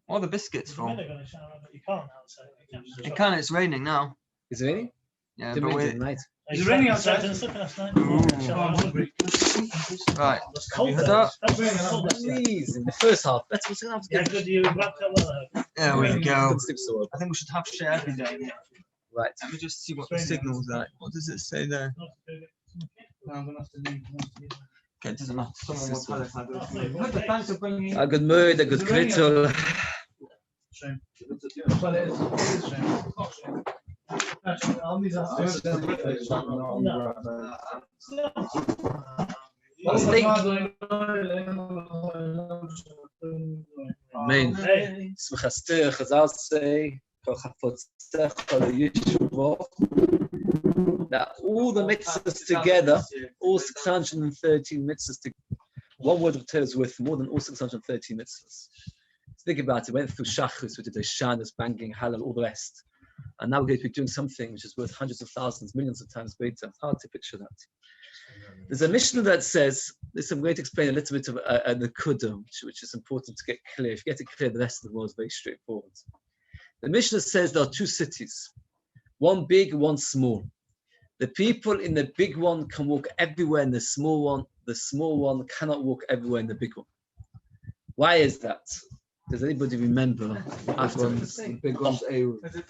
What are the biscuits for? You can't now, so You can, it's raining now. Is it raining? Yeah, Didn't but rain wait. tonight. Is it raining outside? Right. It's cold. So, Please, in the first half. That's what's going to Yeah, have to good. You wrapped up well. there we go. Don't sleep so well. I think we should have share every day. Right. Let me just see what the signal's like. What does it say there? Okay, it doesn't matter. Someone will tell us how to do it. Thanks for bringing in. A good mood, a good kritzel. Amen. Smichaster, Chazal say, now all the mitzvahs together, all 613 mitzvahs together, one word of Torah is worth more than all 613 mitzvahs. Think about it, went through Shachris, we did the Shanas, banging, Halal, all the rest. And now we're going to be doing something which is worth hundreds of thousands, millions of times greater. It's hard to picture that. There's a Mishnah that says, this I'm going to explain a little bit of a Nakuda, which is important to get clear. If you get it clear, the rest of the world is very straightforward. The Mishnah says there are two cities, one big, one small. The people in the big one can walk everywhere in the small one cannot walk everywhere in the big one. Why is that? Does anybody remember afterwards? The big one's Eiruvin.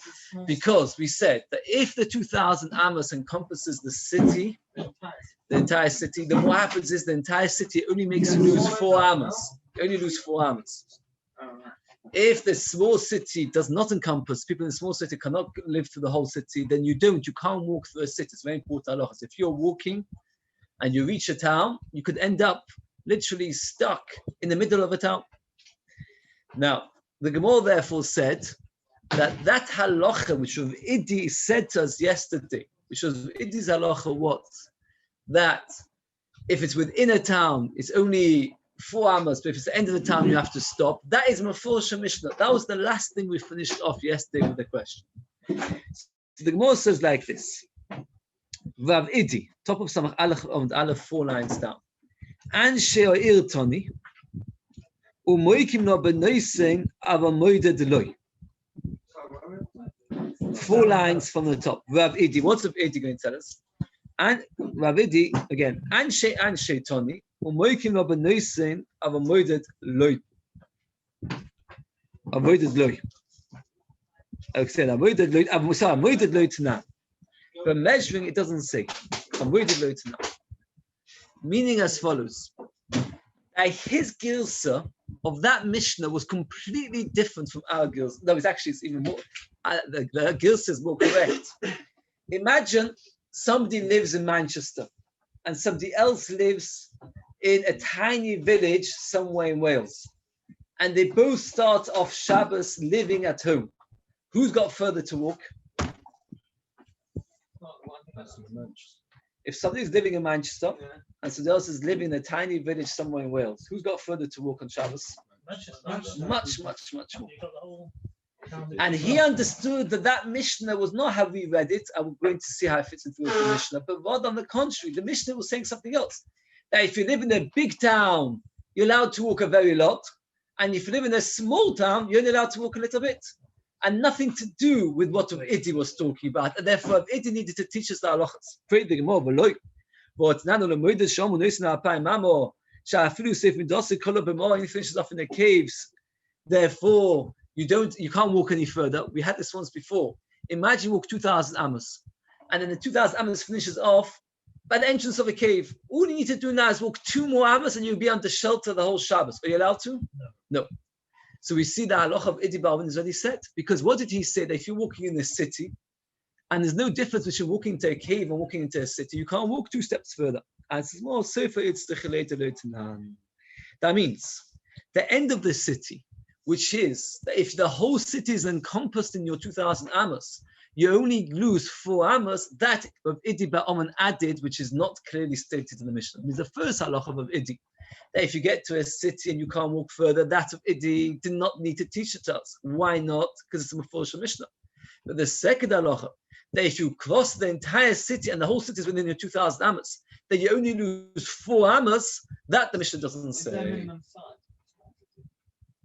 Because we said that if the 2,000 amos encompasses the city, the entire city, then what happens is the entire city only makes you lose 4 amos. You only lose 4 amos. If the small city does not encompass, people in the small city cannot live through the whole city, then you can't walk through a city. It's very important. If you're walking and you reach a town, you could end up literally stuck in the middle of a town. Now, the Gemara therefore said that halacha, which Rav Idi said to us yesterday, which was Idi's halacha, what? That if it's within a town, it's only 4 amos, but if it's the end of the town, you have to stop. That is Mefurish Mishnah. That was the last thing we finished off yesterday with the question. So the Gemara says like this. Rav Idi, top of Samach Aleph, 4 lines down. An she'o'ir toni, u'moikim no b'noisen ava moide deloy. 4 lines from the top. Rav Idi, what's Rav Idi going to tell us? And Rav Idi, again, an she'toni, u'moikim no b'noisen ava moide loy. Avoided loy. Okay, avoided loy. Avoided loy tonight. But measuring, it doesn't say. Avoided loy tonight. Meaning as follows. His gilsa of that Mishnah was completely different from our gilsa. No, it's even more. The gilsa is more correct. Imagine somebody lives in Manchester and somebody else lives in a tiny village somewhere in Wales. And they both start off Shabbos living at home. Who's got further to walk? If somebody's living in Manchester and somebody else is living in a tiny village somewhere in Wales, who's got further to walk on Shabbos? Much more. And he understood that Mishnah was not how we read it. I'm going to see how it fits into the Mishnah, but rather on the contrary, the Mishnah was saying something else. That if you live in a big town, you're allowed to walk a very lot. And if you live in a small town, you're only allowed to walk a little bit. And nothing to do with what Rav Idi was talking about. And therefore, Rav Idi needed to teach us the halachas. Pray the Gemara, he finishes off in the caves. Therefore, you can't walk any further. We had this once before. Imagine you walk 2,000 amos. And then the 2,000 amos finishes off by the entrance of a cave. All you need to do now is walk 2 more amos and you'll be under shelter the whole Shabbos. Are you allowed to? No. So we see the halacha of Idi Barwin is already said. Because what did he say? That if you're walking in a city, and there's no difference between walking into a cave and walking into a city, you can't walk 2 steps further. And it's more safer, it's the that means the end of the city, which is that if the whole city is encompassed in your 2,000 amos, you only lose 4 amos. That of Idi Barwin added, which is not clearly stated in the Mishnah. It means the first halacha of Idi, that if you get to a city and you can't walk further, that of Idi did not need to teach it to us. Why not? Because it's a Mefurish Mishnah. But the second halacha, that if you cross the entire city and the whole city is within your 2,000 amos, that you only lose 4 amos, that the Mishnah doesn't say.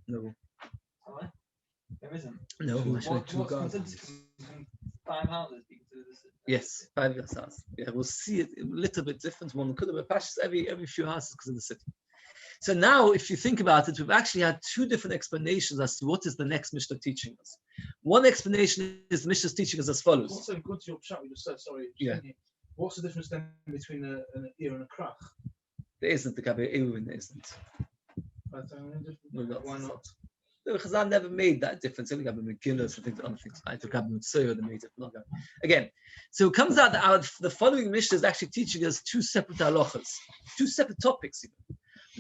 No. Sorry? There isn't. No. What's considered 5 houses? Yes, 5 houses. Yeah, we'll see it a little bit different. One could have passed every few houses because of the city. So now, if you think about it, we've actually had 2 different explanations as to what is the next Mishnah teaching us. One explanation is the Mishnah's teaching us as follows. Also, good to your chat we just said, sorry. Yeah. What's the difference then between an ear and a krach? There isn't the Gabi Eiruvin, there isn't. Why not? The Chazal never made that difference. Only Gabi Megillah, and other things. I took Gabi Mitzvah, they made it. Not Gabi. Again, so it comes out that the following Mishnah is actually teaching us 2 separate halachas, 2 separate topics even.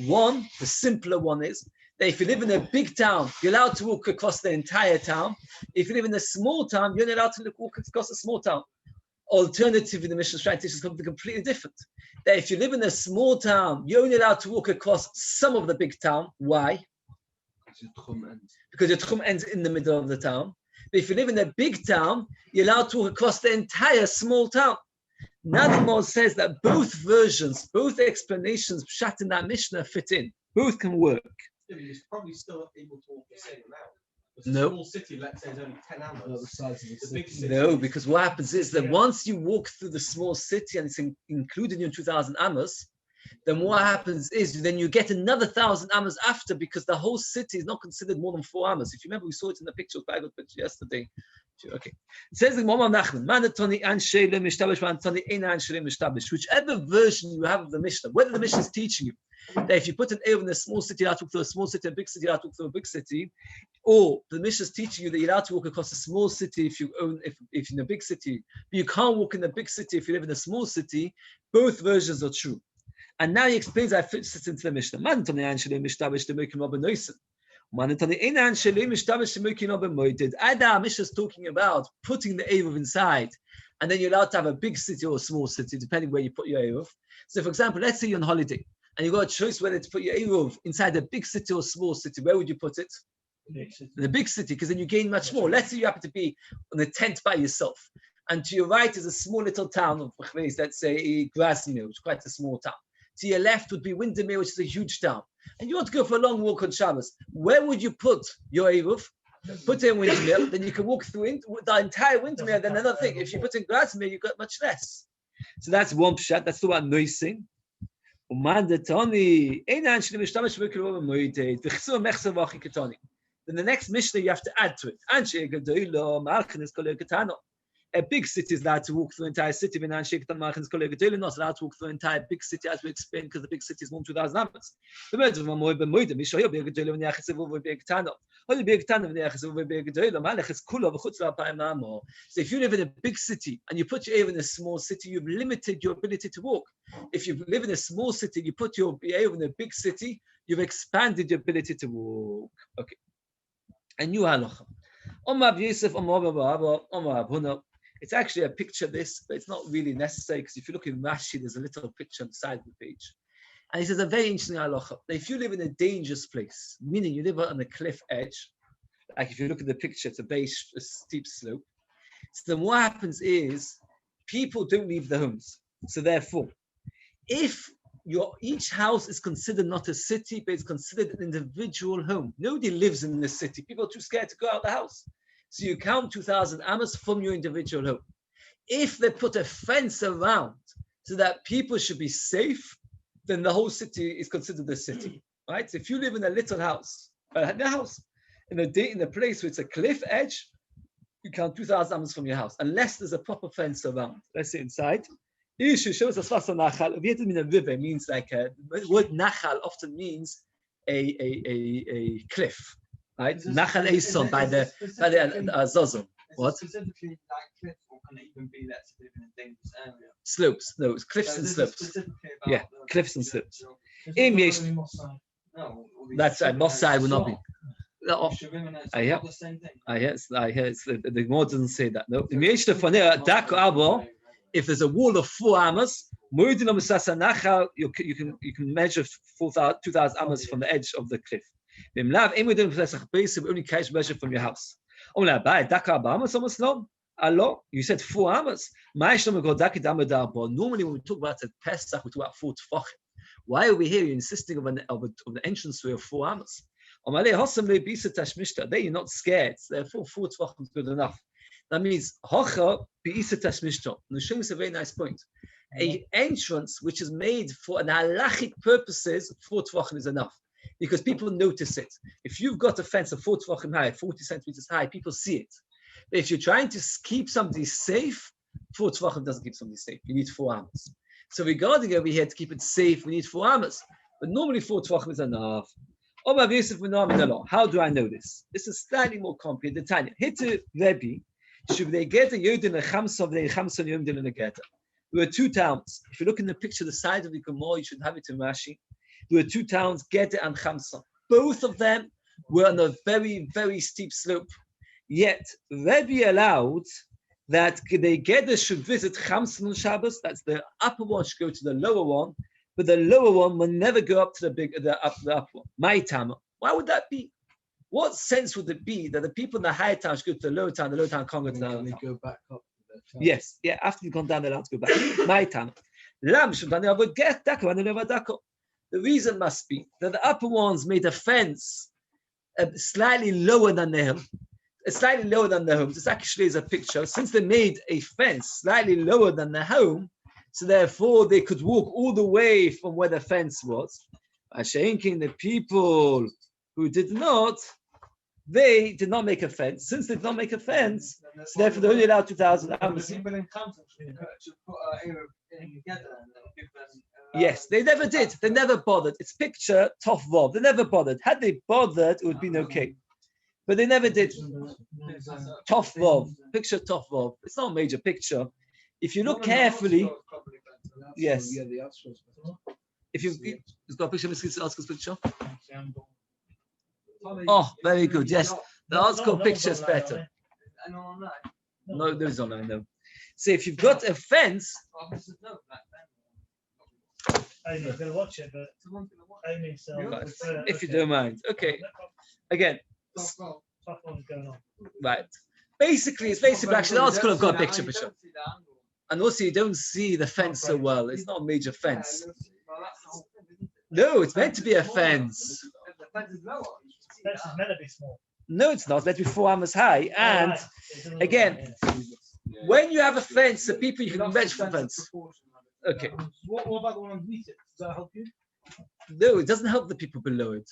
One, the simpler one is that if you live in a big town, you're allowed to walk across the entire town. If you live in a small town, you're not allowed to walk across a small town. Alternatively, the Mishnah's trying to teach us something completely different. That if you live in a small town, you're only allowed to walk across some of the big town. Why? Because your tchum ends in the middle of the town. But if you live in a big town, you're allowed to walk across the entire small town. Now the Gemara says that both versions, both explanations, pshat in that Mishnah fit in. Both can work. Yeah, you're probably still able to walk the same amount. No. A small city, let's say, is only 10 hours. The big city. No, because what happens is that once you walk through the small city and it's included in your 2,000 amos, then what happens is then you get another 1,000 amos after, because the whole city is not considered more than 4 amos. If you remember, we saw it in the picture, very good picture yesterday. Okay. It says in Mama Nachman, whichever version you have of the Mishnah, whether the Mishnah is teaching you that if you put an Eiruvin in a small city, you're allowed to walk through a small city, a big city, you're allowed to walk through a big city, or the Mishnah is teaching you that you're allowed to walk across a small city if you're in a big city, but you can't walk in a big city if you live in a small city. Both versions are true. And now he explains how it fits into the Mishnah. Ada Mishnah is talking about putting the Eruv inside, and then you're allowed to have a big city or a small city, depending where you put your Eruv. So, for example, let's say you're on holiday, and you've got a choice whether to put your Eruv inside a big city or a small city. Where would you put it? In a big city, because then you gain much more. Let's say you happen to be on a tent by yourself, and to your right is a small little town of, let's say, Grasmere, which is quite a small town. To your left would be Windermere, which is a huge town. And you want to go for a long walk on Shabbos. Where would you put your Eruv? Put it in Windermere, then you can walk through the entire Windermere. Then another thing, if you put in Grasmere, you got much less. So that's one pshat. That's the one noising. Then the next Mishnah you have to add to it. A big city is allowed to walk through the entire city. Not allowed to walk through the entire big city, as we explained, because the big city is more than 2,000 amos. So if you live in a big city and you put your Eruv in a small city, you've limited your ability to walk. If you live in a small city, you put your Eruv in a big city, you've expanded your ability to walk. Okay. A new halacha. It's actually a picture of this, but it's not really necessary, because if you look in Rashi, there's a little picture on the side of the page. And he says a very interesting halacha. If you live in a dangerous place, meaning you live on a cliff edge, like if you look at the picture, it's a very steep slope. So then what happens is people don't leave their homes. So therefore, if each house is considered not a city, but it's considered an individual home. Nobody lives in the city. People are too scared to go out the house. So you count 2,000 amos from your individual home. If they put a fence around so that people should be safe, then the whole city is considered a city, right? So if you live in a little house, in a place where it's a cliff edge, you count 2,000 amos from your house, unless there's a proper fence around. Let's say inside. Ishu shows us Wasser Nachal. It means a river. Means like the word Nachal often means a cliff. Right, Nachal Eison by the Zozom. What? Specifically, like cliffs, or can it even be that to live in a dangerous area? Slopes, no, it's cliffs and slopes. Yeah, cliffs and slopes. No, that's right. Moss side will not be. I hear it's the Gemara doesn't say that. No, if there's a wall of 4 amos, you can measure 2,000 amos from the edge of the cliff. We only catch measure from your house. You said 4 amos. Normally, when we talk about the Pesach, we talk about 4 tefachim. Why are we here? You're insisting of an entrance way of 4 amos. There you're not scared. Therefore, 4 tvachim is good enough. That means hocha be'isa tashmishta. Nushim is a very nice point. A entrance which is made for an halachic purposes, 4 tvachim is enough. Because people notice it. If you've got a fence of 4 tvachim high, 40 centimeters high, people see it. But if you're trying to keep somebody safe, 4 tvachim doesn't keep somebody safe. You need 4 amos. So regarding over here, to keep it safe, we need 4 amos. But normally 4 tvachim is enough. How do I know this? This is slightly more complicated. Tanya, hit a Rebbe. Should they get a Yodin, a Chamsa, they Chamsa, Yomdin, and a Geta? There were 2 towns. If you look in the picture, the side of the Gemara, you should have it in Rashi. There were 2 towns, Geta and Chamsa. Both of them were on a very, very steep slope. Yet, Rebbe allowed that the Geta should visit Chamsa on Shabbos. That's the upper one should go to the lower one, but the lower one will never go up to the upper one. My Tama. Why would that be? What sense would it be that the people in the higher town should go to the lower town can't go to the lower town? Go back up. Yes, yeah, after you've gone down, they're allowed to go back. My Tama. The reason must be that the upper ones made a fence slightly lower than the hill. Slightly lower than the homes. This actually is a picture. Since they made a fence slightly lower than the home, so therefore they could walk all the way from where the fence was. Ashenkin, the people who did not, they did not make a fence. Since they did not make a fence, so therefore they're only allowed 2,000 amos. Yes, they never did. They never bothered. It's picture Tov Vov. They never bothered. Had they bothered, it would have been okay. But they never did. Tov Vov. Picture Tov Vov. It's not a major picture. If you look carefully, yes. If you've got a picture of Mr. Oscar's picture. Oh, very good. Yes, the Oscar picture is better. No, there is online. No. So if you've got a fence. I'm going to watch it, but if you don't mind. Okay. Again. Right. Basically, it's basically actually the article I've got a picture. And also you don't see the fence so well. It's not a major fence. No, it's meant to be a fence. The fence is meant to be small. No, it's not. It's meant to be 4 amos high. And again, when you have a fence, the people you can measure the fence. Okay. What about the one underneath it? Does that help you? No, it doesn't help the people below it.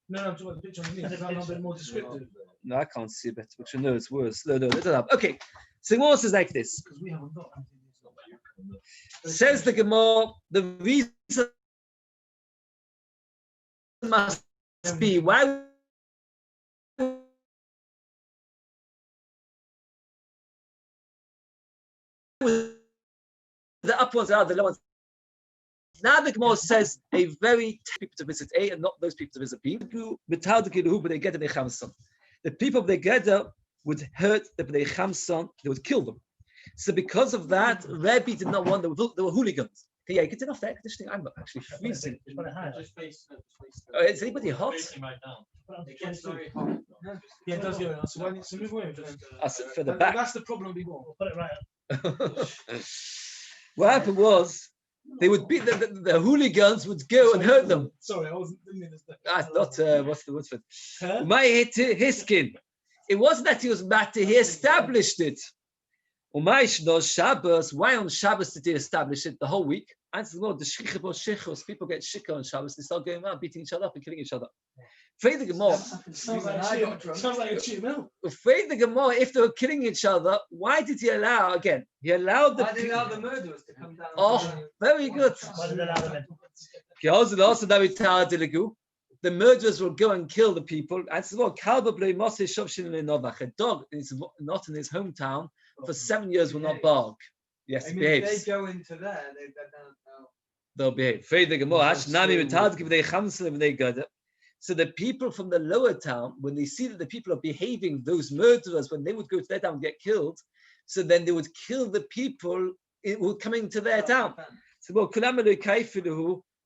No, I'm talking about the picture underneath. Is that not a bit more descriptive? No, I can't see a better picture. No, it's worse. No, it doesn't help. Okay. So Gemara says like this. Says the Gemara, the reason must be why the up ones are the low ones. Now the Gemara says a very people to visit A and not those people to visit B. But they get the Chamson. The people of the Geda would hurt the Bnei Chamson, they would kill them. So because of that, Rebbe did not want them, they were hooligans. Okay, yeah, get enough air conditioning. I'm actually freezing. Is anybody hot? Yeah, it does go. So why need to move away? I'll sit further back. That's the problem before. We'll put it right up. What happened was they would beat the hooligans would go and hurt them. Sorry, I wasn't thinking this. That's not what's the word for it? My his skin. It wasn't that he was mad, he established it. Shabbos, why on Shabbos did he establish it the whole week? Answer the Shechus, people get shikha on Shabbos, they start going around beating each other up and killing each other. Afraid the Gemara. Sounds like a cheap mill. Afraid the Gemara, if they were killing each other, why did he allow again? He allowed the. Why did he allow the murderers to come down? Oh, very good. Why did they allow them in? The murderers will go and kill the people. And so, a dog is not in his hometown for 7 years will not bark. Yes, I mean, behaves. if they go into there, They'll behave. So the people from the lower town, when they see that the people are behaving, those murderers, when they would go to their town and get killed, so then they would kill the people who were coming to their town. So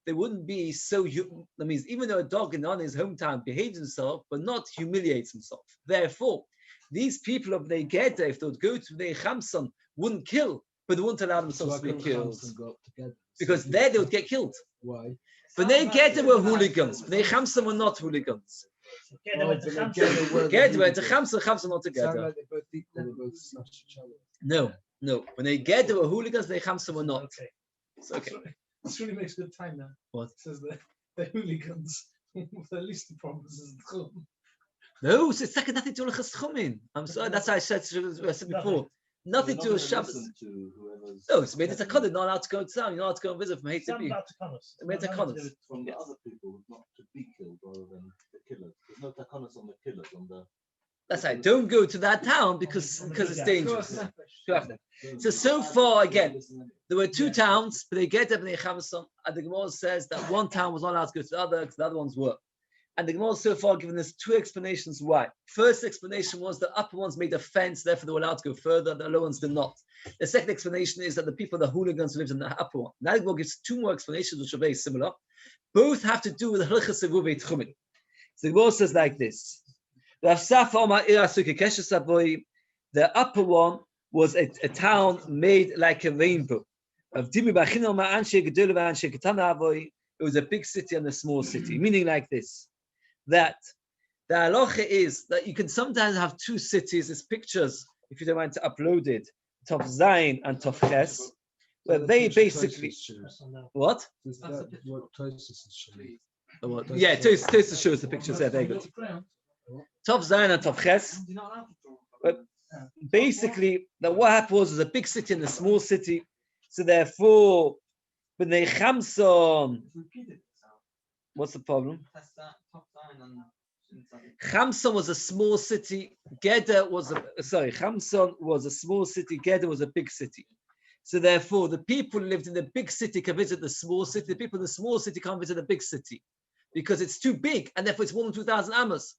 they wouldn't be so, that means even though a dog in his hometown behaves himself, but not humiliates himself. Therefore, these people of the Geta, if they would go to the Chamson, wouldn't kill, but they wouldn't allow themselves to be killed. Because there they would get killed. Why? But they Geta were hooligans. They Chamson were not hooligans. Gedder went to Chamsa. Gedder went to Chamsa, Chamsa not together. Sound like they're both equal, they both smash each other. No. When they Gedder were hooligans, they Chamsa were not. Okay. It's okay. This really makes good time now. What? It says that the hooligans with the least of problems is the Chum. No, so it's like nothing to do with Cheschumin. I'm sorry, that's how I said before. Nothing to do with Shabbos. No, it's made it a code. Not allowed to go to town. You're not allowed to go and visit from H to Some B. takonos. It made takonos. From the Yes. other people not to be killed rather than the killers. There's no takonos on the killers on the. That's right. Don't go to that town because it's dangerous. So far again, there were two towns, but they get up in the Chamson, and the Gemara says that one town was not allowed to go to the other because the other ones were. And the Gemara so far given us two explanations why. First explanation was the upper ones made a fence, therefore they were allowed to go further, the lower ones did not. The second explanation is that the people, the hooligans who lived in the upper one. Now the Gemara gives two more explanations which are very similar. Both have to do with the Hilchos Eruvin Tchumin. So the Gemara says like this. The upper one was a town made like a rainbow. It was a big city and a small city, meaning like this. That the halacha is that you can sometimes have two cities as pictures, if you don't mind to upload it, Tov Zayin and Tov Ches, where they basically what? Is that what Tosis is showing? Yeah, Tosis shows the pictures there. Very good. Tov Zayin and Tov Ches. But basically, what happened was a big city and a small city. So therefore, when they Chamson, what's the problem? Chamson was a small city. Gedder was Chamson was a small city. Gedder was a big city. So therefore, the people who lived in the big city can visit the small city. The people in the small city can't visit the big city because it's too big, and therefore it's more than 2,000 amos.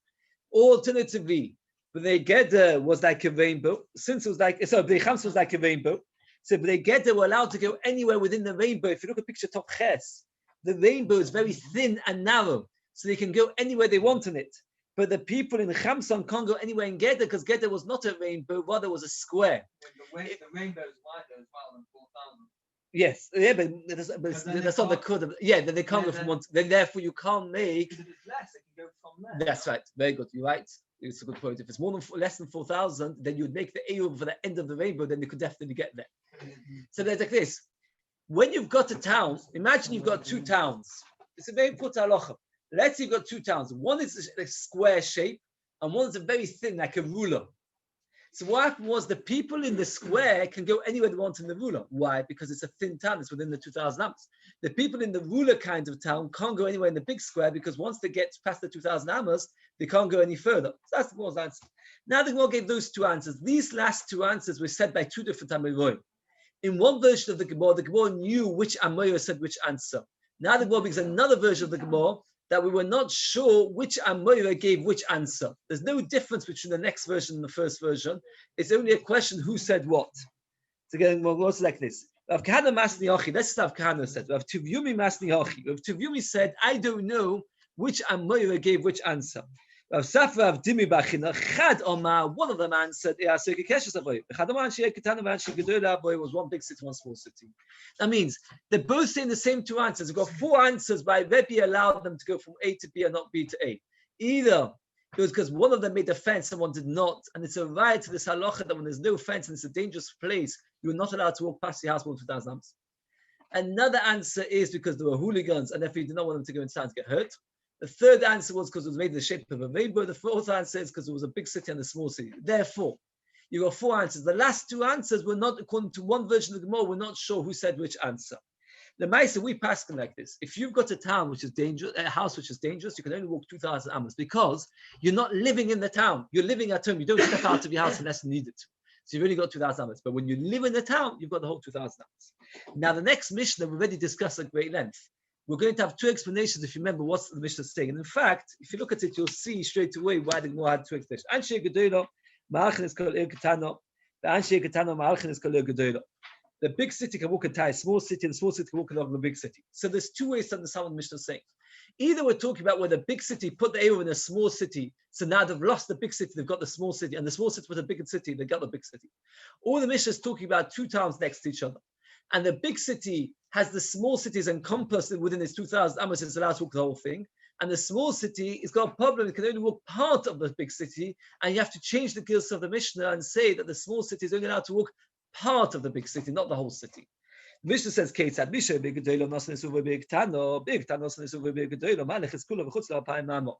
Alternatively, but the Gedder was like a rainbow. Since it was like, so the Chamson was like a rainbow. So the Gedder were allowed to go anywhere within the rainbow. If you look at picture Tov Ches, the rainbow is very thin and narrow, so they can go anywhere they want in it. But the people in Chamson can't go anywhere in Gedder because Gedder was not a rainbow, rather was a square. The rainbow is wider as well than 4,000. Yes, yeah, but that's not the code. Yeah, then they can't go from one. Then therefore you can't make. If it's less, it can go from there. That's right. Very good. You're right. It's a good point. If it's more than less than 4,000, then you'd make the Eiruvin for the end of the rainbow. Then they could definitely get there. So there's like this. When you've got a town, imagine you've got two towns. It's a very important halacha. Let's say you've got two towns. One is a square shape, and one is a very thin, like a ruler. So what happened was the people in the square can go anywhere they want in the ruler. Why? Because it's a thin town. It's within the 2,000 amos. The people in the ruler kind of town can't go anywhere in the big square because once they get past the 2,000 amos, they can't go any further. So that's the Gemara's answer. Now the Gemara gave those two answers. These last two answers were said by two different Amorim. In one version of the Gemara knew which Amorim said which answer. Now the Gemara gives another version of the Gemara that we were not sure which Amoira gave which answer. There's no difference between the next version and the first version. It's only a question who said what. So again, we'll go like this. Rav Kahana Masni Hachi. Let's start. Kahana said. Rav Tivumi Masni Hachi. Rav Tivumi said, I don't know which Amoira gave which answer. Rav Safra Rav Dimi Bachina Chad Omar. One of them answered, was one big city, one small city. That means they're both saying the same two answers. They've got four answers by Rebbe allowed them to go from A to B and not B to A. Either it was because one of them made a fence and one did not, and it's a right to this halacha that when there's no fence and it's a dangerous place, you're not allowed to walk past your house more than 2,000 amos. Another answer is because there were hooligans and therefore you did not want them to go inside and get hurt. The third answer was because it was made in the shape of a rainbow. The fourth answer is because it was a big city and a small city. Therefore, you got four answers. The last two answers were not, according to one version of the Gemara, we're not sure who said which answer. The Maisa, we pass them like this. If you've got a town which is dangerous, a house which is dangerous, you can only walk 2,000 amos because you're not living in the town. You're living at home. You don't step out of your house unless you need it. So you've only got 2,000 amos. But when you live in the town, you've got the whole 2,000 amos. Now, the next Mishnah, we already discussed at great length. We're going to have two explanations if you remember what's the Mishnah saying. And in fact, if you look at it, you'll see straight away why the Gemara had two explanations. Anshe Gedoylo, Ma'alchin is called Ketano. The Anshe Ketano, Ma'alchin is called Gedoylo. The big city can walk entire small city, and the small city can walk along the big city. So there's two ways to understand what the Mishnah is saying. Either we're talking about where the big city put the Eiruvin in a small city, so now they've lost the big city, they've got the small city, and the small city put a bigger city, they got the big city. Or the Mishnah is talking about two towns next to each other. And the big city has the small cities encompassed within its 2,000 amos, it's allowed to walk the whole thing. And the small city has got a problem. It can only walk part of the big city, and you have to change the gilsa of the Mishnah and say that the small city is only allowed to walk part of the big city, not the whole city. The Mishnah says, "Keitzad Misha big gedolim nasan esuva big tano nasan esuva big gedolim malach eskula v'chutz la'alpayim mamo."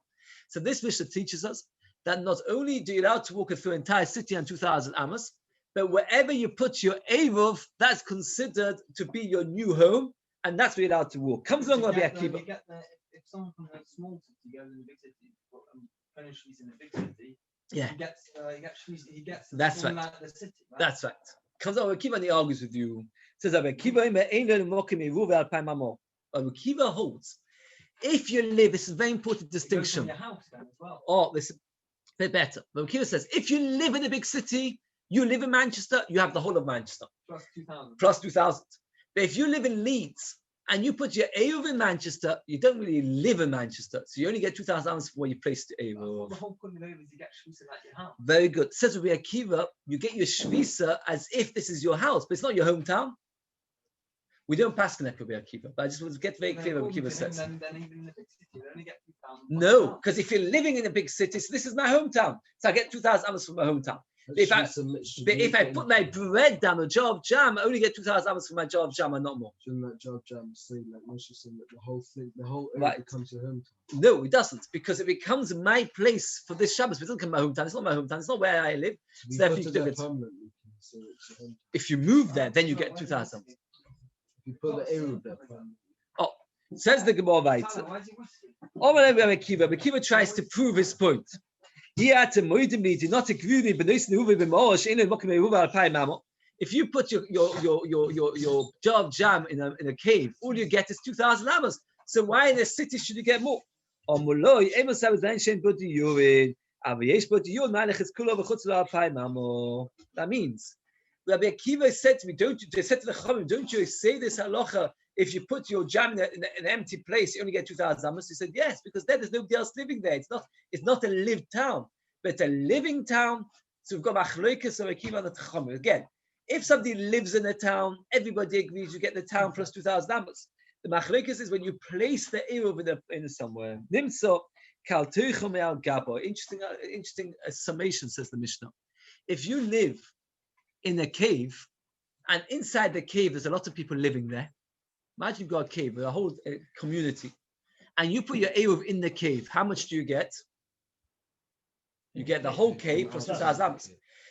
So this Mishnah teaches us that not only do you allowed to walk through an entire city and 2,000 amos, but wherever you put your Eruv, that's considered to be your new home, and that's where you're allowed to walk. Comes along Rabbi Akiva. If someone from a small city goes in a big city, finishes in a big city, Yeah, he gets that's the right. land of the city. Right? That's right. Comes along Rabbi Akiva and he argues with you. Says Rabbi Akiva holds, if you live, this is a very important distinction. Your house then as well. Oh, this is a bit better. Rabbi Akiva says, if you live in a big city, you live in Manchester, you have the whole of Manchester. Plus 2,000. Plus 2,000. But if you live in Leeds and you put your Eruv in Manchester, you don't really live in Manchester. So you only get 2,000 amos for where you place the Eruv. The whole point of Eruv is you get shvisa like your house. Very good. Says Rabbi Akiva, you get your shvisa as if this is your house, but it's not your hometown. We don't pass connect Rabbi Akiva, but I just want to get very clear what Akiva says. Then even in the big city, you only get 2,000. No, because if you're living in a big city, so this is my hometown, so I get 2,000 amos from my hometown. But if I put my bread down a jar of jam, I only get 2,000 amos from my jar of jam and not more. Shouldn't that jar of jam say, like Moshe said, that the whole thing, the whole area Right. becomes your hometown? No, it doesn't, because it becomes my place for this Shabbos. It doesn't come my hometown. It's not my hometown. It's not where I live. If you therefore put you it do there it. permanently, you can say it's your hometown. If you move there, then you get 2,000. If you put the Eruv there permanently. Says the Gemara right. Why is he whistling? Akiva tries to prove his point. He had to not agree with if you put your jar of jam in a cave, all you get is 2,000 amos. So why in a city should you get more? That means Rabbi Akiva said to me, they said to the Chachamim, don't you say this halacha? If you put your jam in an empty place, you only get 2,000 amos. He said, yes, because there's nobody else living there. It's not a lived town, but a living town. So we've got machloikas or Akiva and the Chachamim. Again, if somebody lives in a town, everybody agrees you get the town plus 2,000 amos. The machloikas is when you place the Eruv in somewhere. Nimso kal tuichum al gabo. Interesting summation, says the Mishnah. If you live in a cave, and inside the cave there's a lot of people living there. Imagine you've got a cave with a whole community, and you put your Eruv in the cave. How much do you get? You get the whole cave plus 2,000 amos.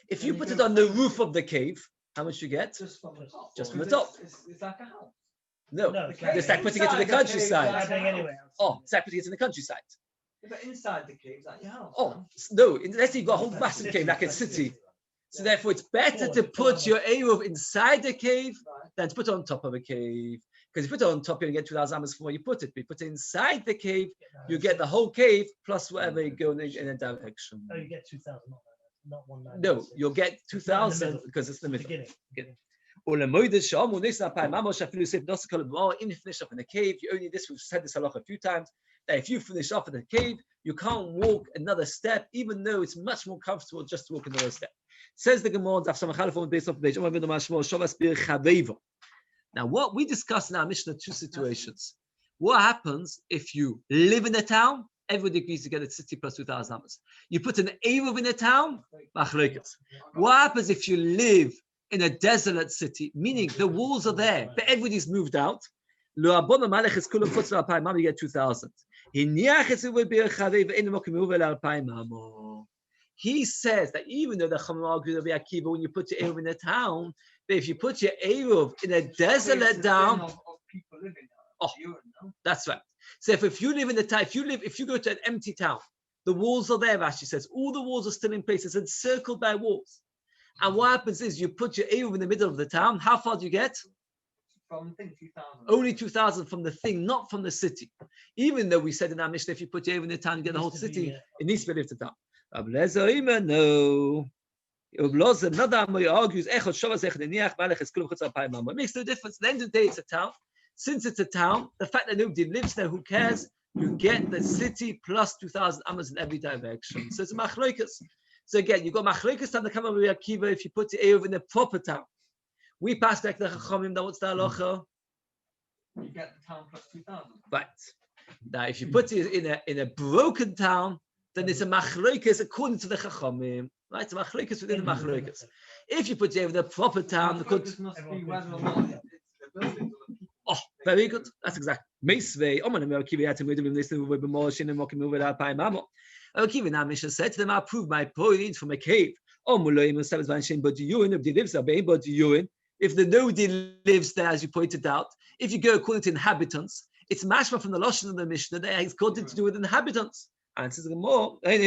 If you put it on the roof of the cave, how much do you get? Just from the top. Just from the top. It's like a house. No, No, it's like putting it in the countryside. Not happening anywhere else. Oh, it's like putting it in the countryside. But inside the cave, it's like your house. Oh, no, let's say you've got a whole massive cave like a city. So therefore, it's better to put your Eruv inside the cave than to put it on top of a cave. Because if you put it on top, you get 2,000 amos from where you put it. But you put it inside the cave, you get the whole cave plus whatever you go in a direction. Oh, you get 2,000, not 1,996. No, you'll get 2,000 because it's the middle. Even if you finish off in the cave, you only this. We've said this halacha a few times. That if you finish off in the cave, you can't walk another step, even though it's much more comfortable just to walk another step. Says the Gemara, based off the page. Now, what we discussed in our Mishnah, two situations. What happens if you live in a town? Everybody agrees to get a city plus 2,000 amos. You put an Eruv in a town? Machlokas. What happens if you live in a desolate city, meaning the walls are there, but everybody's moved out? You get 2,000. He says that even though the Chachamim argue with Rabbi Akiva, when you put your Eruv in a town, but if you put your Eruv in a desolate town, that's right. So if you live in the town, if you go to an empty town, the walls are there. Rashi says all the walls are still in place. It's encircled by walls. And what happens is you put your Eruv in the middle of the town. How far do you get? From the thing, 2,000. Only 2,000 from the thing, not from the city. Even though we said in our Mishnah, if you put your Eruv in the town, you get the whole city. It needs to be lifted down. No. Another argues, it makes no difference. At the end of the day, it's a town. Since it's a town, the fact that nobody lives there, who cares? You get the city plus 2,000 amos in every direction. So it's a machlokas. So again, you've got machlokas and the Kamar Akiva if you put the Eruv in a proper town. We pass back the Chachamim. Now what's the halacha? You get the town plus 2,000. Right. Now, if you put it in a broken town, then it's a machlokas according to the chachamim, right? It's a machlokas within the machlokas. If you put it in a proper town, oh, very good. That's exactly. Akiva now Mishnah said to them, "I prove my point from a cave. But if the nobody lives there, as you pointed out, if you go according to inhabitants, it's mashma from the lashon of the Mishnah that it's got to do with inhabitants." Answers the more. It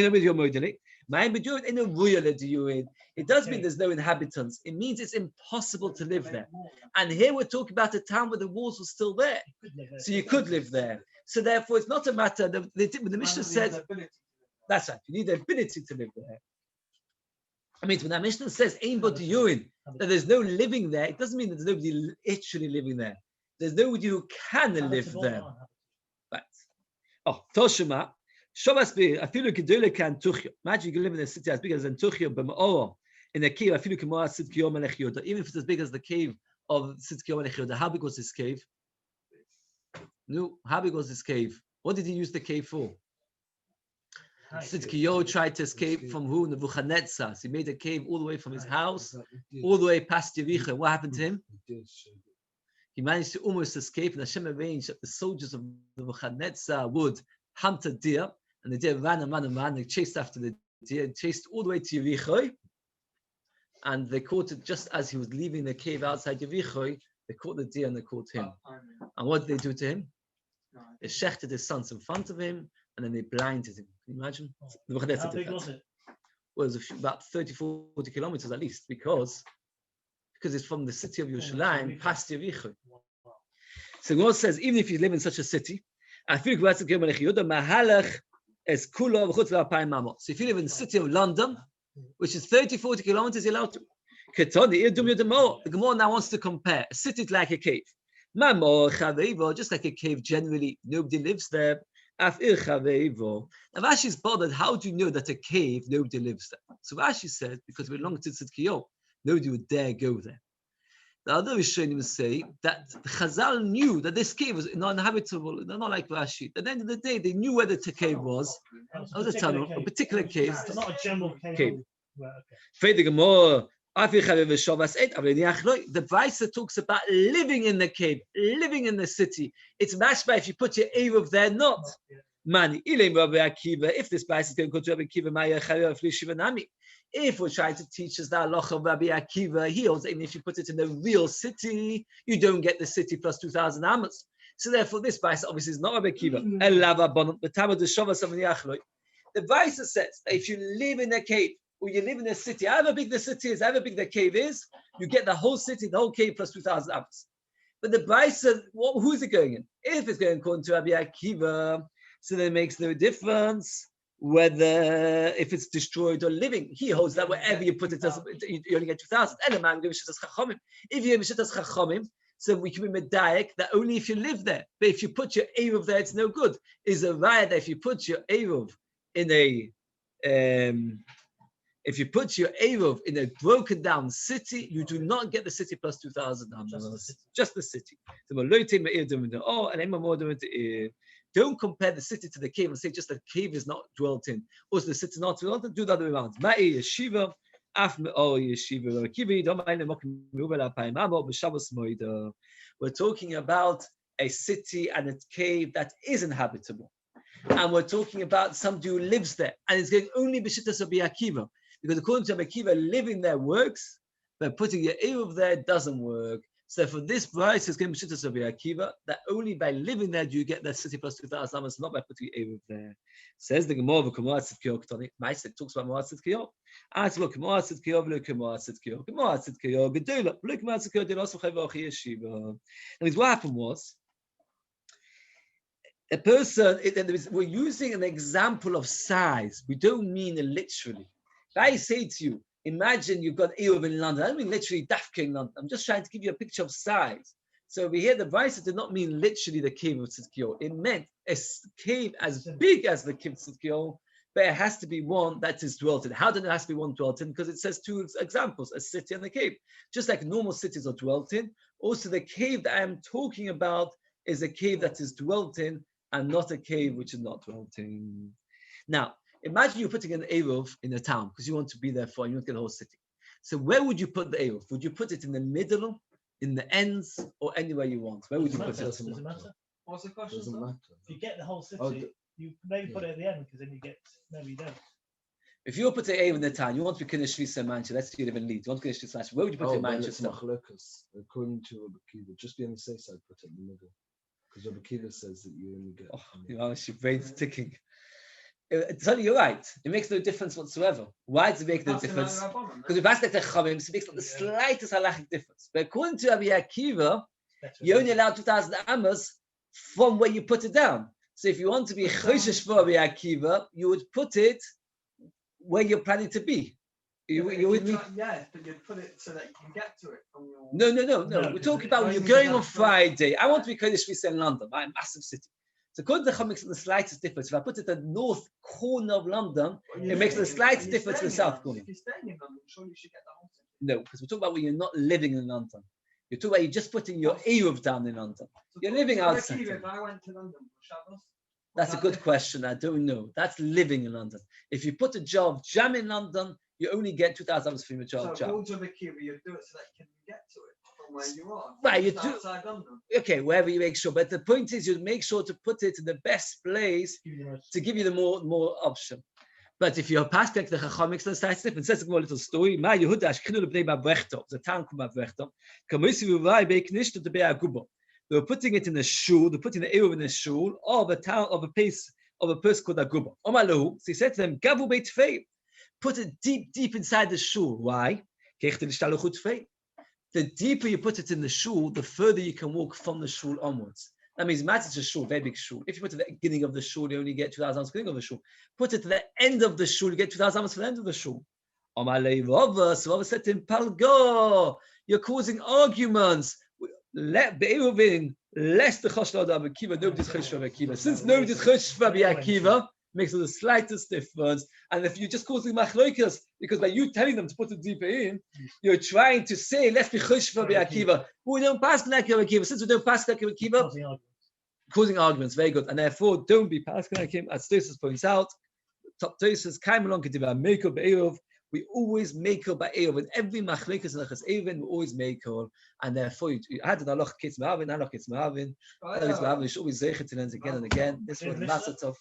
does mean there's no inhabitants. It means it's impossible to live there. And here we're talking about a town where the walls were still there, so you could live there. So therefore, it's not a matter. The Mishnah says that's right. You need the ability to live there. I mean, when the Mishnah says "Ein bo diyuin," that there's no living there, it doesn't mean that there's nobody actually living there. There's nobody who can live there. Right. Oh, Toshima. Imagine you can live in a city as big as Antuchia, in a cave, even if it's as big as the cave of Tzidkiyo Melech Yehuda. How big was this cave? No, how big was this cave? What did he use the cave for? Tzidkiyo tried to escape from who? Nebuchadnezzar. So he made a cave all the way from his house, all the way past Yericho. What happened to him? He managed to almost escape, and Hashem arranged that the soldiers of Nebuchadnezzar would hunt a deer, and the deer ran and ran and ran. They chased after the deer, chased all the way to Yericho, and they caught it just as he was leaving the cave outside Yericho. They caught the deer and they caught him. And what did they do to him? They shechted his sons in front of him, and then they blinded him. Can you imagine? How big was it? Well, it was about 30, 40 kilometers at least, because it's from the city of Yerushalayim past Yericho. So God says, even if you live in such a city, so if you live in the city of London, which is 30, 40 kilometers, you're allowed to. The Gemara now wants to compare. A city is like a cave. Just like a cave, generally, nobody lives there. Now Rashi is bothered, how do you know that a cave, nobody lives there? So Rashi said, because it belongs to Tzidkiyo, nobody would dare go there. The other Rishonim say that Chazal knew that this cave was not inhabitable. They're not like Rashi. At the end of the day, they knew where the cave was. That was a tunnel, a particular cave. It's not a general cave. Right, okay. The Brisa talks about living in the cave, living in the city. It's mashba if you put your Eruv there, not. Mani. If this Brisa is going to go to Rabbi Akiva, if we're trying to teach us the halacha of Rabbi Akiva, he holds that even if you put it in the real city, you don't get the city plus 2,000 amos. So therefore, this Brisa obviously is not Rabbi Akiva. The Brisa says that if you live in a cave, or you live in a city, however big the city is, however big the cave is, you get the whole city, the whole cave plus 2,000 amos. But the Brisa, who's it going in? If it's going according to Rabbi Akiva, so then it makes no difference whether if it's destroyed or living. He holds that wherever you put it, you only get 2,000. If you have Mishitas Chachamim, so we can be medayek that only if you live there. But if you put your Eruv there, it's no good. Is a raya that if you put your Eruv in a broken down city, you do not get the city plus 2,000 amos. Just the city. Don't compare the city to the cave and say just the cave is not dwelt in. Also, the city is not dwelt in. Do the other way around. We're talking about a city and a cave that is inhabitable. And we're talking about somebody who lives there. And it's going only b'shittas of Rabbi Akiva. Because according to Rabbi Akiva, living there works, but putting your Eruv there doesn't work. So for this price, it's going to be Shittas of Akiva, that only by living there do you get that city plus 2,000 amos, not by putting Eruv there. Says the Gemara of K'morat Tzidkiyo Ktoni. Ma'aseh talks about K'morat Tzidkiyo. Ask about K'morat Tzidkiyo, v'lo K'morat Tzidkiyo. K'morat Tzidkiyo, Gedola, v'lo K'morat Tzidkiyo, Delos v'chayvach yeshiva. That means what happened was, a person, we're using an example of size. We don't mean it literally. If I say to you, imagine you've got Eiruvin in London. I don't mean literally Dafka in London. I'm just trying to give you a picture of size. So over here, the Brisa did not mean literally the cave of Tzidkiyo. It meant a cave as big as the cave of Tzidkiyo, but it has to be one that is dwelt in. How did it have to be one dwelt in? Because it says two examples, a city and a cave. Just like normal cities are dwelt in, also the cave that I am talking about is a cave that is dwelt in, and not a cave which is not dwelt in. Now, imagine you're putting an Eruv in a town because you want to be there for, and you want to get the whole city. So where would you put the Eruv? Would you put it in the middle, in the ends, or anywhere you want? Where would you put it? Does it matter? What's the question? Doesn't matter. If you get the whole city, Oh, you maybe put it at the end because then you get, no, you don't. If you're putting an Eruv in the town, you want to be Kiddush Shvisa Manchester. Let's say you live in Leeds. You want to Kiddush Shvisa Manchester. Where would you put it in well, it's Manchester? machlokas. According to Rabbi Kiva, just be on the safe side, put it in the middle. Because Rabbi Kiva says that you only get. Oh, you know, your brain's ticking. Totally, you're right. It makes no difference whatsoever. Why does it make no difference? Because if I say the Chavim, it makes not the slightest halachic difference. But according to Rabbi Akiva, you only allow 2,000 amas from where you put it down. So if you want to be Choshesh for Rabbi Akiva, you would put it where you're planning to be. You would mean? Yes, but you'd put it so that you can get to it from your. No. We're talking about when you're going on Friday. I want to be Kodesh Shvisa in London, my massive city. So according to the Chacham, makes the slightest difference. If I put it at the north corner of London, it makes the slightest difference to the south corner. If you're staying in London, surely you should get the whole city. No, because we're talking about when you're not living in London. You're talking about you're just putting your Eruv down in London. You're living outside. If I went to London for Shabbos, That's a good question. I don't know. That's living in London. If you put a jar of jam in London, you only get 2,000 from your jar of jam. So according to the Kiva, you do it so that you can get to it from where you are. Right, you Just do. outside London. Okay, wherever you make sure. But the point is, you make sure to put it in the best place to give you the more option. But if you're past the Chacham makes the slightest difference. Let's go a little story. My Yehuda Ashkinu lebnei Mabrechto, the town called Mabrechto. Kamosi v'vay beiknishto to be a gubo. They were putting it in a shul. They're putting the Eruv in a shul of a town of a place of a person called a gubo. Omalahu. So he said to them, Gavu beit fei. Put it deep inside the shul. Why? The deeper you put it in the shul, the further you can walk from the shul onwards. That means it's a shul, very big shul. If you put it at the beginning of the shul, you only get 2,000 at the beginning of the shul. Put it to the end of the shul, you get 2,000 for the end of the shul. So Rava said to him, Palgo, you're causing arguments. Let Eiruvin, lest the Chosh Rabbi Akiva, nobody's Chosh Rabbi Akiva. Since nobody's Chosh Rabbi Akiva, makes the slightest difference. And if you're just causing machlokas, because by you telling them to put it deeper in, you're trying to say, let's be Chosh Rabbi Akiva. We don't pass like Rabbi Akiva. Since we don't pass like Rabbi Akiva, causing arguments, very good. And therefore, don't be pass like him. As Tosus points out, top Tosus, Kaim along Kediva, make up Eirov. We always make up by Eirov. In every machlokas and achas Eiruvin, we always make up. And therefore, you had an halach kitz ma'avin, halach kitz ma'avin. You should always zeichet to learn again and again. This was massive of.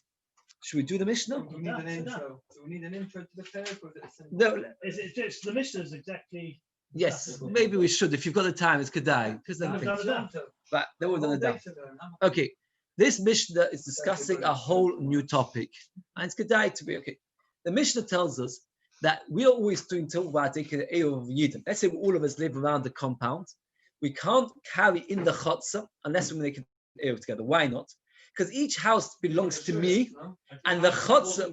Should we do the Mishnah? We need an intro. So we need an intro to the Perek, or is it a simple? No. It's the Mishnah is exactly. Yes, maybe we should. If you've got the time, it's Kedai. Because then but then we've done it down. Okay, this Mishnah is discussing a whole new topic. And it's Kedai to be okay. The Mishnah tells us that we are always doing talk about taking the Eiruvin of Yidden. Let's say all of us live around the compound. We can't carry in the chutzah unless we make an Eiruvin together. Why not? Because each house belongs to me, and the chutzah,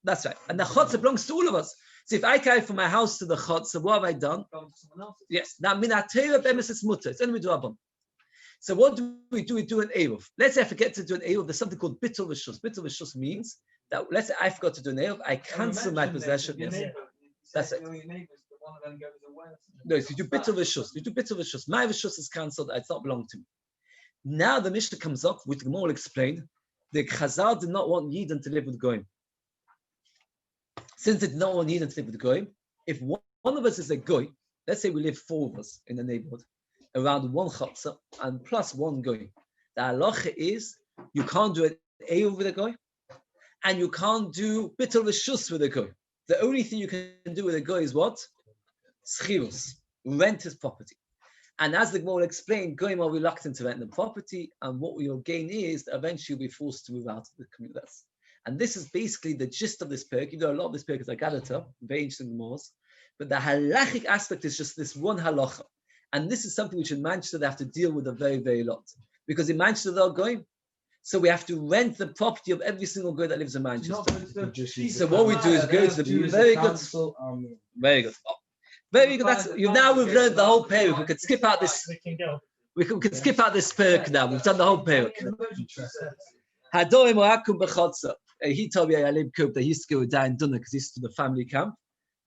that's right, and the chutzah belongs to all of us. So if I carry from my house to the chutzah, what have I done? Yes, now minatera bemesis mutter. It's only we do abon. So what do? We do an Eruv. Let's say I forget to do an Eruv. There's something called bittul v'shus. Bittul v'shus means that let's say I forgot to do an Eruv, I cancel my possession. Yes, that's it. No, so you do bittul v'shus. You do bittul v'shus. My v'shus is cancelled. It's not belong to me. Now the Mishnah comes up, which the Gemara will explain. The Chazal did not want Yidden to live with Goyim. Since they did not want Yidden to live with Goyim, if one of us is a Goy, let's say we live 4 of us in the neighborhood, around 1 chatzah and plus 1 Goy. The halacha is you can't do an Eruv with a Goy, and you can't do bittul v'shus with a Goy. The only thing you can do with a Goy is what? Schirus, rent his property. And as the Gemara will explain, Goyim are reluctant to rent the property, and what you'll gain is that eventually you'll be forced to move out of the community. And this is basically the gist of this perk. You know, a lot of this perk is Agadata, very interesting Gemaras, but the halachic aspect is just this one halacha. And this is something which in Manchester they have to deal with a very, very lot. Because in Manchester they're going, so we have to rent the property of every single guy that lives in Manchester. So what we do is go to the very good. Very good. Oh, very good. That's we've learned the whole perk. We could skip out this. We can skip out this perk now. We've done the whole perk. He told me that he used to go with Diane Dunner because he used to the family camp,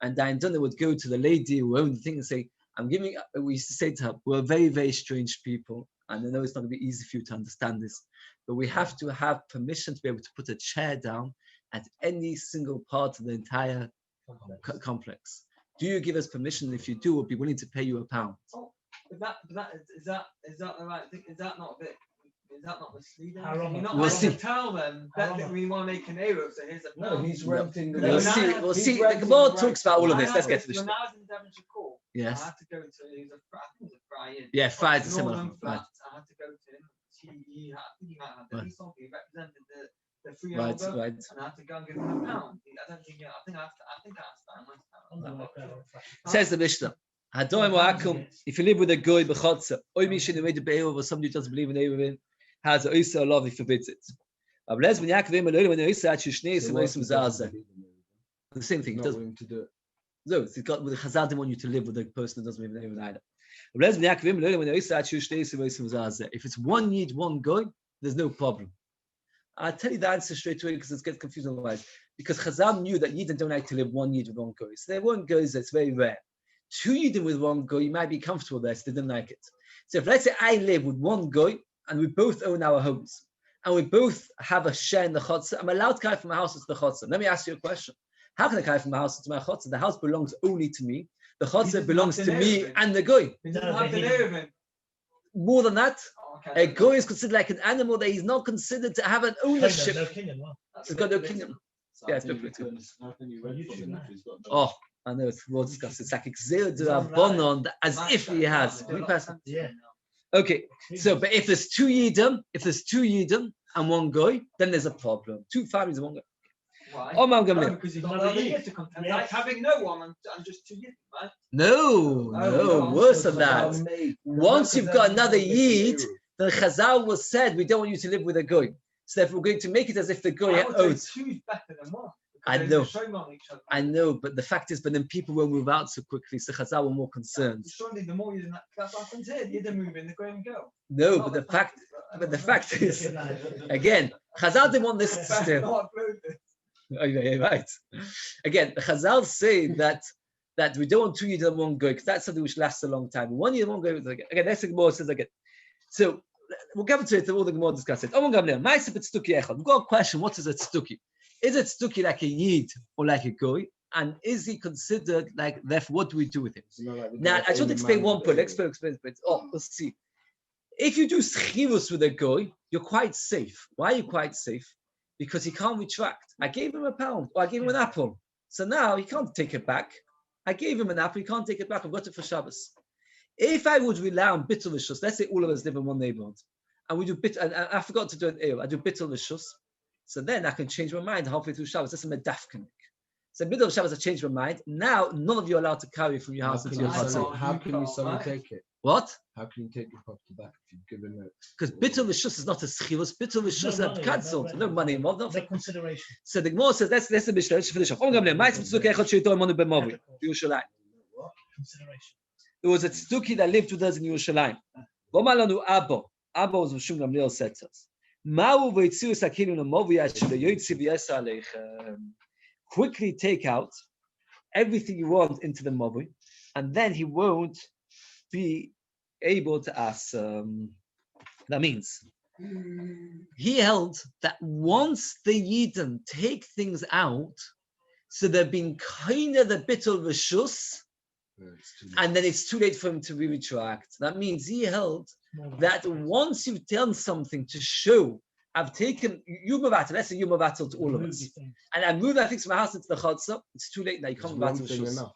and Diane Dunner would go to the lady who owned the thing and say, "I'm giving." We used to say to her, "We're very, very strange people. And I know it's not going to be easy for you to understand this, but we have to have permission to be able to put a chair down at any single part of the entire complex. Do you give us permission? If you do, we'll be willing to pay you £1. Is that the right thing? Is that not a bit? Is that not misleading? How wrong? You're not We'll allowed see. to tell them that we want to make an Eruv, so here's a No, he's renting the. We'll see. We'll he's see. The renting Gemara the talks about all of this. Let's get to the When shit. I was in Devonshire Court, Yes. I had to go to a fry-in. Yeah, fry is similar. Northern Right. Flats. I had to go to him. He might have the Right. least he represented the free Right, older, right. and I had to go and give him £1. I don't think. I think I asked that. Says the Mishnah. Hadoim wa'akum. If you live with a goy b'chotza, or mishin made a be'er, or somebody who doesn't believe in Eiruvin, has a oisa love, he forbids it. But when Yaakov when when oisa at shnei So sim what oisa if he doesn't mezazeh. believe in Eiruvin? The same thing. He's He not does. willing to do it. No, it's got with the Chazal didn't want you to live with a person that doesn't believe in Eiruvin either. But when Yaakov when oisa at shnei sim oisa mezazeh. If it's one yid, one goy, there's no problem. I'll tell you the answer straight away because it gets confusing otherwise. Because Chazal knew that Yidden don't like to live one Yid with one goy. So there weren't goys, that's very rare. Two Yidden with one goy, you might be comfortable there, so they didn't like it. So if let's say I live with one goy and we both own our homes and we both have a share in the chotzer, I'm allowed to carry from my house into the chotzer. Let me ask you a question. How can I carry from my house into my chotzer? The house belongs only to me. The chotzer belongs to me and the goy. He doesn't have the Eiruvin. More than that, Okay. a goy is considered like an animal that he's not considered to have an ownership. No kingdom. It's got no kingdom. So Yeah, how it's can you different. return- how can you rent from him if he's got no- Oh, I know it's well discussed. It's like Xer de Rabbanon, as if he has. Can we pass it? Yeah. Okay, so but if there's two Yidden and one goy, then there's a problem. Two families and one goy. Why? Oh, man, No, Gamliel. because he's Another not allowed to Yid. get to contend. Yeah. Like having no one and just 2 Yid, right? No, no, worse So than that. Chazal made- Once you've got another Chazal made Yid, Eruv. then Chazal was said, we don't want you to live with a goy. So therefore, we're going to make it as if the goy I would say owns. 2's better than 1. I because know. they show on each other. I know, but the fact is, but then people will move out so quickly, so Chazal were more concerned. Surely the more you that's what happens here. The Yidden move in, the go and go. No, but the fact is, again, Chazal didn't want this to still. Not included. Oh, yeah, right. Again, the Chazal say that we don't want 2 years and 1 goy because that's something which lasts a long time. 1 year, 1 goy. Again, that's the Gemara says again. So we'll come to it. All the Gemara discuss it. We've got a question. What is a tztuki? Is it tztuki like a yid or like a goy? And is he considered like? Therefore, what do we do with him? Now, I just want to explain one point. Explain. Oh, let's see. If you do schivus with a goy, you're quite safe. Why are you quite safe? Because he can't retract. I gave him £1 or I gave him an apple. So now he can't take it back. I gave him an apple, he can't take it back. I've got it for Shabbos. If I would rely on bittul rishus, let's say all of us live in one neighborhood, and we do bit, and I forgot to do an ew, I do bittul rishus, so then I can change my mind halfway through Shabbos. That's a medafkanik. So middle of Shabbos, I changed my mind. Now none of you are allowed to carry from your house into your house. How can you suddenly take it? What? How can you take your property back if you've given it? Because bittul rishus is not a schivus. Bittul rishus No is money, cancelled. no No money involved. No Nothing. consideration. So the Gemara says that's the Mishnah. Let's finish off. Yerushalayim. There was a tztuki that lived with us in Yerushalayim. V'omalanu Abba. Abba was Mishum Gamliel said to us. Ma'u v'yitziu sakinu namovi yachshel yoytzi v'yesa aleichem. Quickly take out everything you want into the movi, and then he won't be able to ask. That means he held that once the Yidden take things out, so they've been kind of the bittul rishus, and then it's too late for him to retract. That means he held that once you've done something to show, I've taken Yumavat, let's say Yumavat to all of us, and I move that thing from my house into the Chatzah, it's too late now, you can't move to the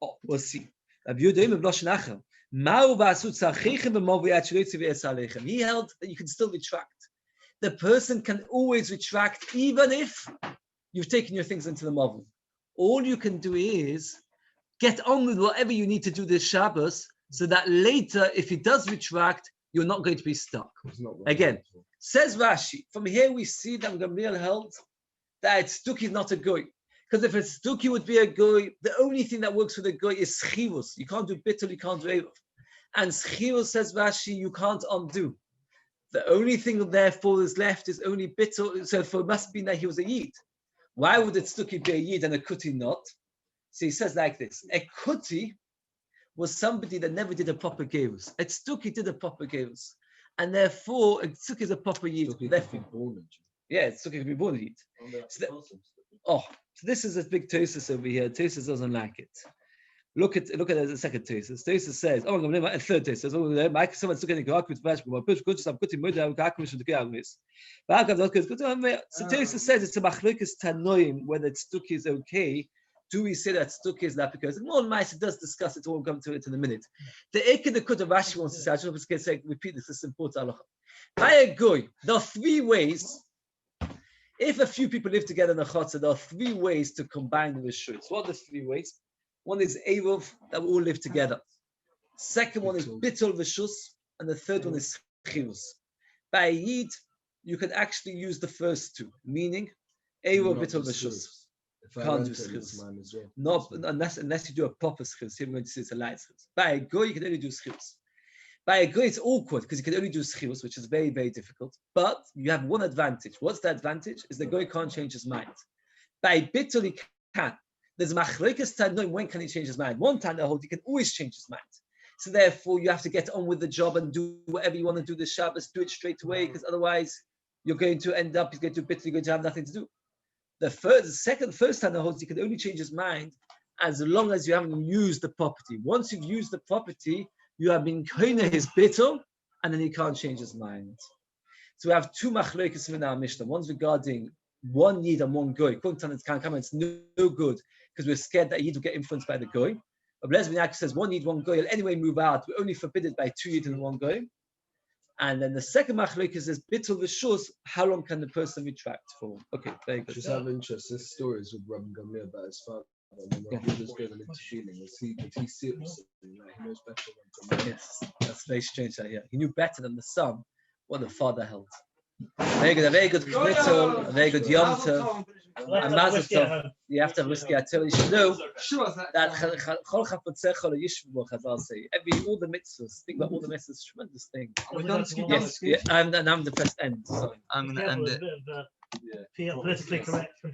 Oh, we'll see. He held that you can still retract. The person can always retract even if you've taken your things into the Mavu. All you can do is get on with whatever you need to do this Shabbos, so that later, if he does retract, you're not going to be stuck. Again, says Rashi, from here we see that Gamliel held that tztuki is not a goy. Because if a tztuki would be a goy, the only thing that works with a goy is schivus. You can't do bittul, you can't do eruv. And schivus, says Rashi, you can't undo. The only thing therefore is left is only bittul. So it must be that he was a yid. Why would a tztuki be a yid and a kuti not? So he says like this: a kuti was somebody that never did a proper gerus. A tztuki did a proper gerus. and therefore a tzuk is a proper yid. Stucky Therefore, could be born a Jew. yeah, tzuk can be born a yid. Oh, so this is a big Tosis over here. Tosis doesn't like it. Look at the second Tosis. Tosis says, "Oh, I'm going to third Tosis. Oh, Mike, someone's looking at the Gakus Bash, but push good. I'm putting murder. I'm going to the Gakus. But I'm good. So Tosis says it's a machlokes tanoim whether Stucky is okay. Do we say that Stucky is not because more nice? It does discuss it. We'll come to it in a minute. The Eke the Kut of Rashi wants to say. I just want to say repeat this. This is important. By a goy, there are three ways. If a few people live together in a chutzah, there are three ways to combine the rishus. What are the three ways? One is Eruv, that we all live together. Second one is Bittul Rishus, and the third one is Chirus. By Yid, you can actually use the first two, meaning Eruv, Bittul Rishus. Can't do Chirus. No, unless you do a proper Chirus. Here we're going to see it's a light Chirus. By a Goy, you can only do Chirus. By a Goy, it's awkward because you can only do Chirus, which is very, very difficult. But you have one advantage. What's the advantage? Is the Goy can't change his mind. By Bittul, he can. There's machlokes tanoim. When can he change his mind? One time holds he can always change his mind. So therefore, you have to get on with the job and do whatever you want to do this Shabbos. Do it straight away, because otherwise you're going to end up. He's going to bitter. You're going to have nothing to do. The first time holds he can only change his mind as long as you haven't used the property. Once you've used the property, you have been koine his bitter, and then he can't change his mind. So we have two machlokes in our Mishnah. One's regarding one yid and one goy. It's no good because we're scared that yid will get influenced by the goy. But Blez Ben Yaakov says one yid, one goy will anyway move out. We're only forbidden by two yid and one goy. And then the second machlokes is bittul v'shus. How long can the person retract for? Okay, very good. Just have interest. This story is with Rabbi Gamliel about his father. And when he was going into dealing, did he seriously? Like, he knows better than Gamliel. Yes, that's very strange. Yeah, he knew better than the son what the father held. Very good Knitzel, a very good Yom Tov, and Mazel Tov. You have to have whiskey. I tell you, should know that Chol Chafotzecha Yishvu Chazal say all the mitzvahs. Think about all the mitzvahs. Tremendous thing. Yes, yeah, and I'm the first end. So I'm gonna end it. Politically correct.